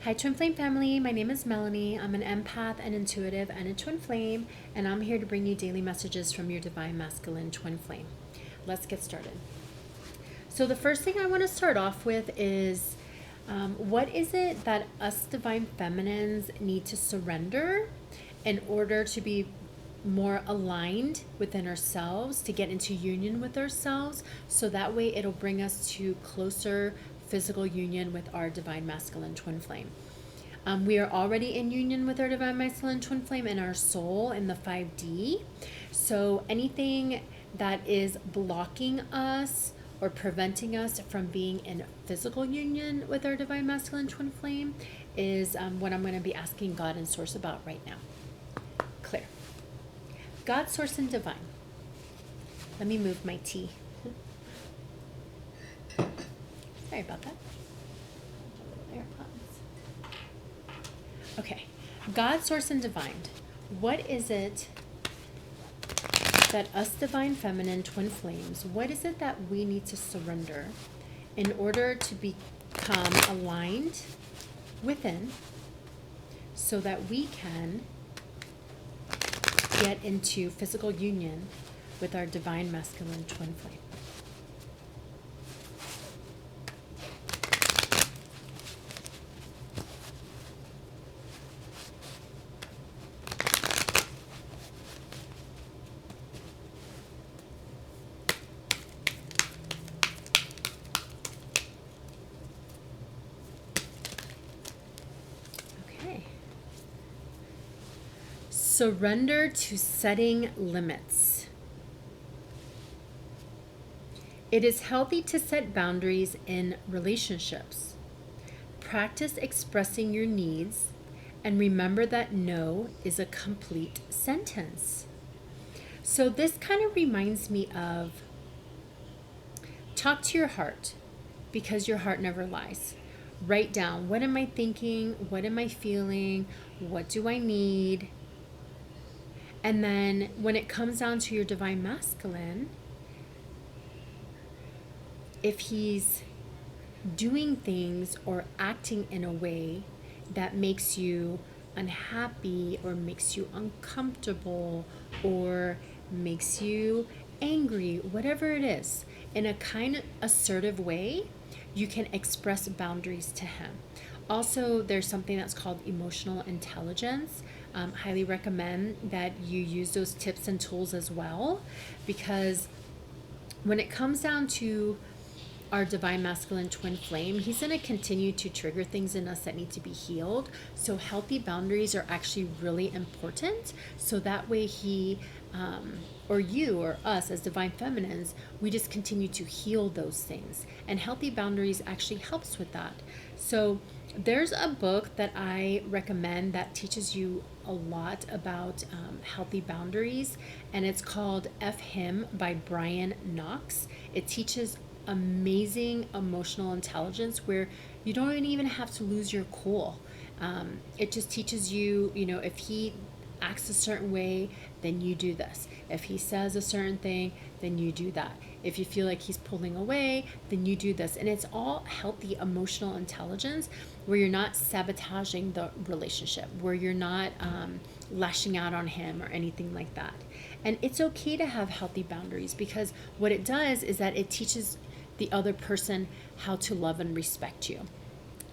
Hi, Twin Flame family. My name is Melanie. I'm an empath, an intuitive, and a twin flame, and I'm here to bring you daily messages from your divine masculine twin flame. Let's get started. So, the first thing I want to start off with is what is it that us divine feminines need to surrender in order to be more aligned within ourselves, to get into union with ourselves, so that way it'll bring us to closer physical union with our divine masculine twin flame. We are already in union with our divine masculine twin flame in our soul in the 5D. So anything that is blocking us or preventing us from being in physical union with our divine masculine twin flame is what I'm going to be asking God and Source about right now. Clear. God, Source, and Divine. Let me move my tea. Sorry about that. AirPods. Okay. God, Source, and Divine. What is it that us divine feminine twin flames, what is it that we need to surrender in order to become aligned within so that we can get into physical union with our divine masculine twin flame? Okay. Surrender to setting limits. It is healthy to set boundaries in relationships. Practice expressing your needs and remember that no is a complete sentence. So this kind of reminds me of talk to your heart, because your heart never lies. Write down, what am I thinking? What am I feeling? What do I need? And then when it comes down to your divine masculine, if he's doing things or acting in a way that makes you unhappy or makes you uncomfortable or makes you angry, whatever it is, in a kind of assertive way, you can express boundaries to him. Also, there's something that's called emotional intelligence. Highly recommend that you use those tips and tools as well, because when it comes down to our divine masculine twin flame, he's going to continue to trigger things in us that need to be healed. So healthy boundaries are actually really important. So that way he, or you or us as divine feminines, we just continue to heal those things. And healthy boundaries actually helps with that. So there's a book that I recommend that teaches you a lot about healthy boundaries, and it's called F Him by Brian Knox. It teaches amazing emotional intelligence where you don't even have to lose your cool. It just teaches you, if he acts a certain way, then you do this. If he says a certain thing, then you do that. If you feel like he's pulling away, then you do this. And it's all healthy emotional intelligence where you're not sabotaging the relationship, where you're not lashing out on him or anything like that. And it's okay to have healthy boundaries, because what it does is that it teaches the other person how to love and respect you.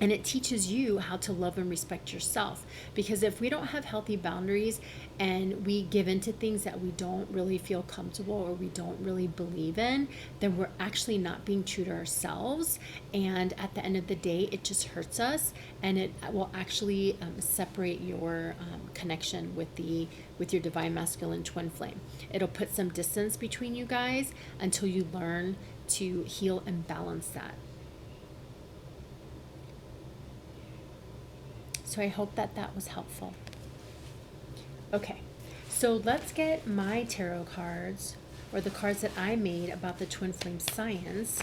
And it teaches you how to love and respect yourself. Because if we don't have healthy boundaries and we give into things that we don't really feel comfortable or we don't really believe in, then we're actually not being true to ourselves. And at the end of the day, it just hurts us, and it will actually separate your connection with your divine masculine twin flame. It'll put some distance between you guys until you learn to heal and balance that. So I hope that was helpful. Okay, so let's get my tarot cards, or the cards that I made about the twin flame science.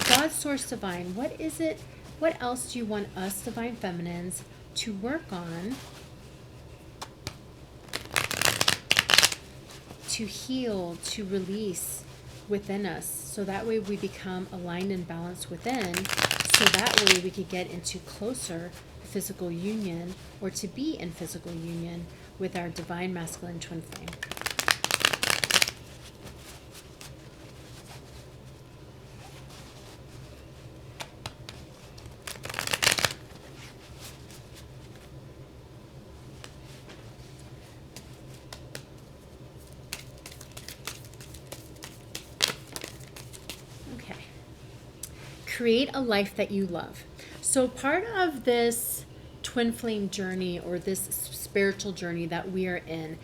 God, Source, Divine, what is it? What else do you want us divine feminines to work on to heal, to release within us, so that way we become aligned and balanced within, so that way we could get into closer physical union or to be in physical union with our divine masculine twin flame. Create a life that you love. So part of this twin flame journey or this spiritual journey that we are in,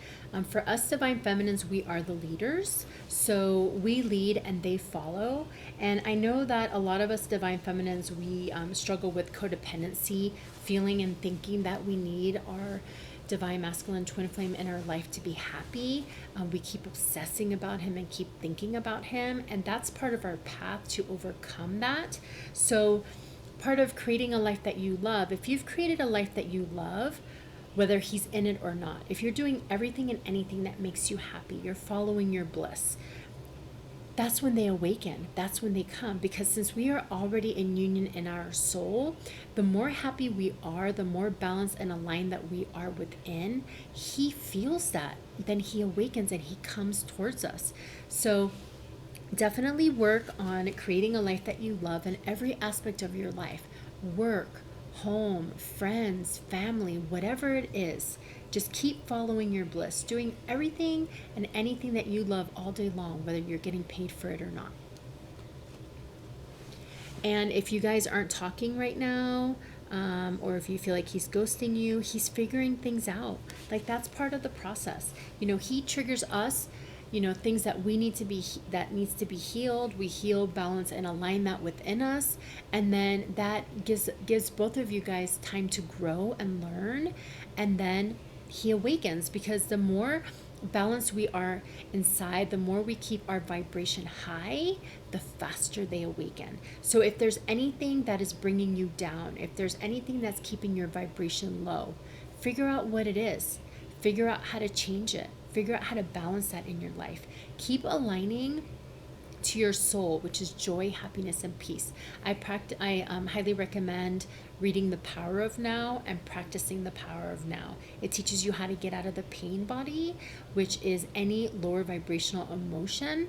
for us divine feminines, we are the leaders. So we lead and they follow. And I know that a lot of us divine feminines, we struggle with codependency, feeling and thinking that we need our divine masculine twin flame in our life to be happy. We keep obsessing about him and keep thinking about him, and that's part of our path to overcome that. So part of creating a life that you love, if you've created a life that you love, whether he's in it or not, if you're doing everything and anything that makes you happy, you're following your bliss, that's when they awaken. That's when they come. Because since we are already in union in our soul, the more happy we are, the more balanced and aligned that we are within, he feels that. Then he awakens and he comes towards us. So definitely work on creating a life that you love in every aspect of your life. Work, home, friends, family, whatever it is. Just keep following your bliss, doing everything and anything that you love all day long, whether you're getting paid for it or not. And if you guys aren't talking right now, or if you feel like he's ghosting you, he's figuring things out. Like, that's part of the process. You know, he triggers us, you know, things that we need to be, that needs to be healed. We heal, balance, and align that within us. And then that gives both of you guys time to grow and learn. And then he awakens, because the more balanced we are inside, the more we keep our vibration high, the faster they awaken. So if there's anything that is bringing you down, if there's anything that's keeping your vibration low, figure out what it is. Figure out how to change it. Figure out how to balance that in your life. Keep aligning to your soul, which is joy, happiness, and peace. I highly recommend reading The Power of Now and practicing The Power of Now. It teaches you how to get out of the pain body, which is any lower vibrational emotion,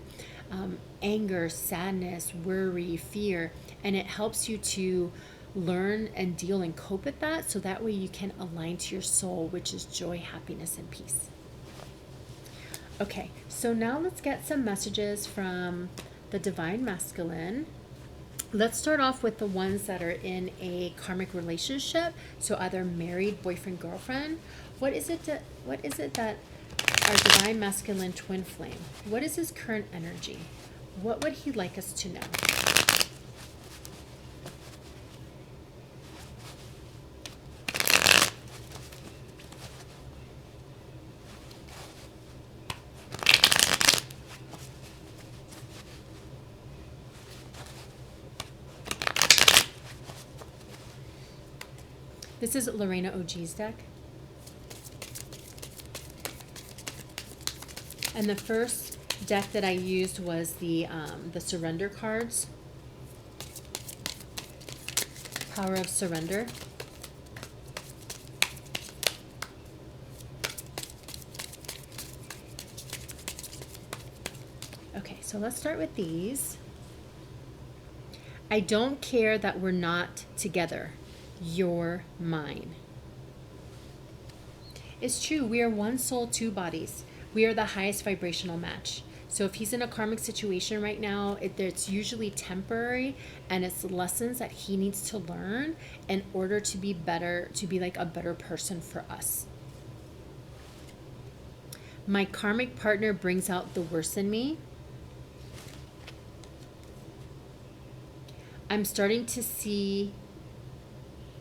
anger, sadness, worry, fear, and it helps you to learn and deal and cope with that, so that way you can align to your soul, which is joy, happiness, and peace. Okay, so now let's get some messages from the divine masculine. Let's start off with the ones that are in a karmic relationship, so either married, boyfriend, girlfriend. What is it that our divine masculine twin flame, what is his current energy? What would he like us to know? This is Lorena OG's deck. And the first deck that I used was the surrender cards. Power of Surrender. Okay, so let's start with these. I don't care that we're not together. You're mine. It's true. We are one soul, two bodies. We are the highest vibrational match. So if he's in a karmic situation right now, it's usually temporary, and it's lessons that he needs to learn in order to be better, to be like a better person for us. My karmic partner brings out the worst in me. I'm starting to see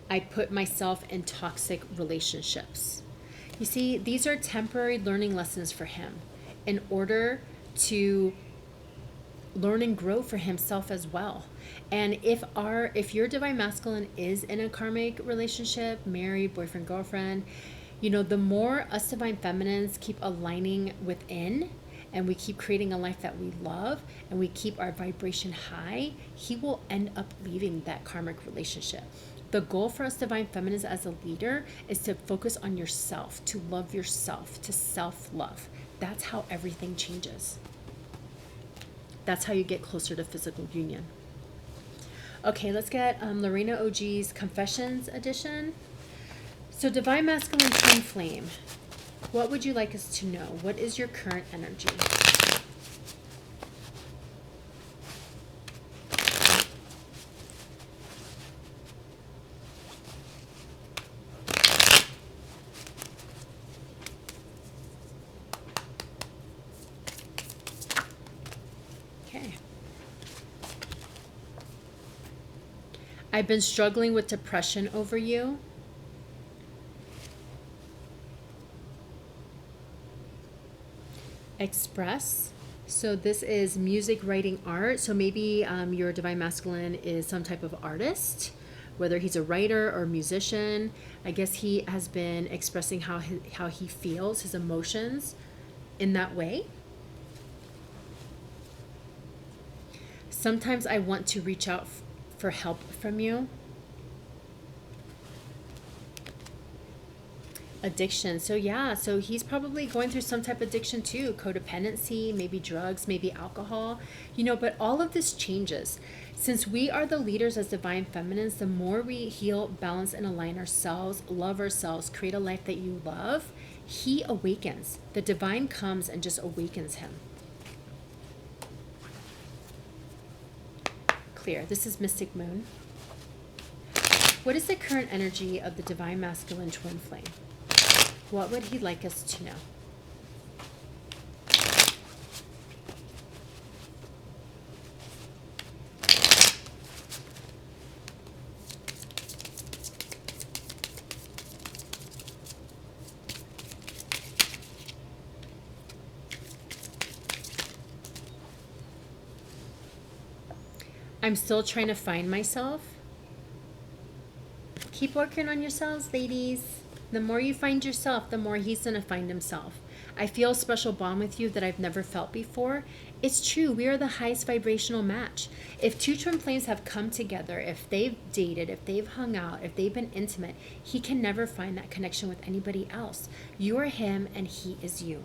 I put myself in toxic relationships. You see, these are temporary learning lessons for him in order to learn and grow for himself as well. And if your divine masculine is in a karmic relationship, married, boyfriend, girlfriend, you know, the more us divine feminines keep aligning within, and we keep creating a life that we love, and we keep our vibration high, he will end up leaving that karmic relationship. The goal for us divine feminines as a leader is to focus on yourself, to love yourself, to self-love. That's how everything changes. That's how you get closer to physical union. Okay, let's get Lorena OG's Confessions edition. So divine masculine twin flame. What would you like us to know? What is your current energy? Okay. I've been struggling with depression over you. Express. So this is music, writing, art. So maybe your divine masculine is some type of artist, whether he's a writer or musician. I guess he has been expressing how he feels, his emotions in that way. Sometimes I want to reach out for help from you. Addiction. So yeah, so he's probably going through some type of addiction too. Codependency, maybe drugs, maybe alcohol. But all of this changes. Since we are the leaders as divine feminines, the more we heal, balance, and align ourselves, love ourselves, create a life that you love, he awakens. The divine comes and just awakens him. Clear. This is Mystic Moon. What is the current energy of the divine masculine twin flame? What would he like us to know? I'm still trying to find myself. Keep working on yourselves, ladies. The more you find yourself, the more he's going to find himself. I feel a special bond with you that I've never felt before. It's true. We are the highest vibrational match. If two twin flames have come together, if they've dated, if they've hung out, if they've been intimate, he can never find that connection with anybody else. You are him and he is you.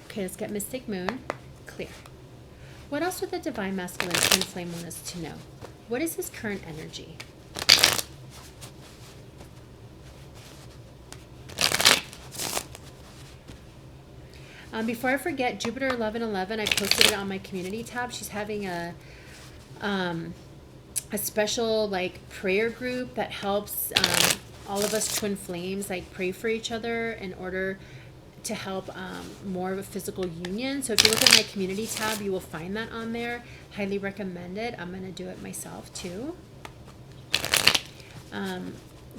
Okay, let's get Mystic Moon. Clear. What else would the divine masculine twin flame want us to know? What is his current energy? Before I forget, Jupiter 1111, I posted it on my community tab. She's having a special prayer group that helps all of us twin flames pray for each other in order to help more of a physical union. So if you look at my community tab, you will find that on there. Highly recommend it. I'm going to do it myself too.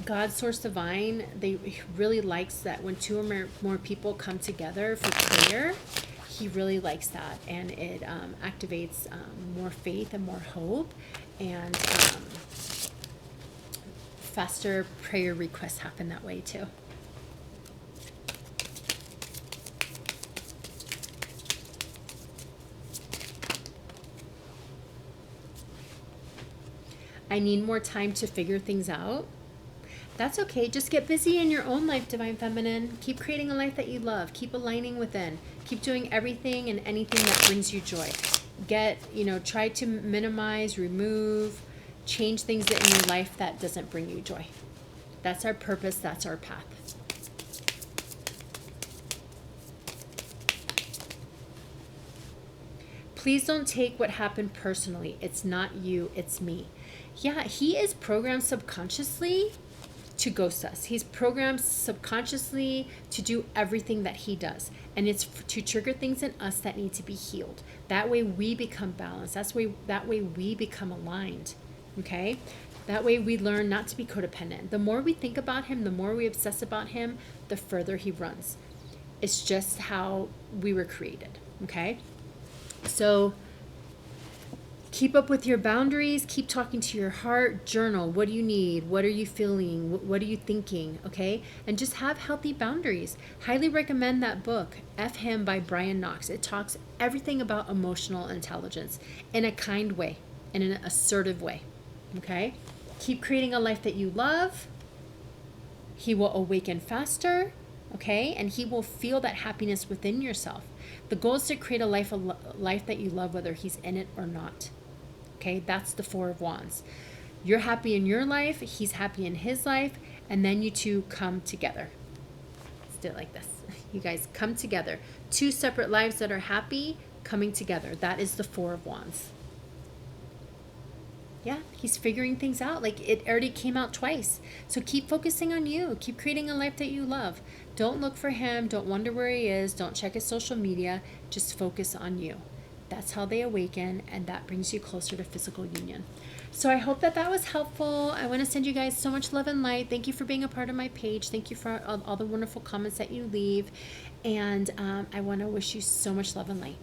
God, Source Divine, they really likes that when two or more people come together for prayer. He really likes that, and it activates more faith and more hope, and faster prayer requests happen that way too. I need more time to figure things out. That's okay. Just get busy in your own life, Divine Feminine. Keep creating a life that you love. Keep aligning within. Keep doing everything and anything that brings you joy. Try to minimize, remove, change things in your life that doesn't bring you joy. That's our purpose. That's our path. Please don't take what happened personally. It's not you, it's me. Yeah, he is programmed subconsciously to ghost us. He's programmed subconsciously to do everything that he does. And it's to trigger things in us that need to be healed. That way we become balanced. That way we become aligned. Okay? That way we learn not to be codependent. The more we think about him, the more we obsess about him, the further he runs. It's just how we were created. Okay? So keep up with your boundaries. Keep talking to your heart. Journal. What do you need? What are you feeling? What are you thinking? Okay? And just have healthy boundaries. Highly recommend that book, F Him by Brian Knox. It talks everything about emotional intelligence in a kind way, in an assertive way. Okay? Keep creating a life that you love. He will awaken faster, okay? And he will feel that happiness within yourself. The goal is to create a life that you love, whether he's in it or not. Okay? That's the Four of Wands. You're happy in your life, he's happy in his life, and then you two come together. Let's do it like this. You guys come together. Two separate lives that are happy coming together. That is the Four of Wands. Yeah, he's figuring things out. Like, it already came out twice. So keep focusing on you. Keep creating a life that you love. Don't look for him. Don't wonder where he is. Don't check his social media. Just focus on you. That's how they awaken, and that brings you closer to physical union. So I hope that was helpful. I want to send you guys so much love and light. Thank you for being a part of my page. Thank you for all the wonderful comments that you leave. And I want to wish you so much love and light.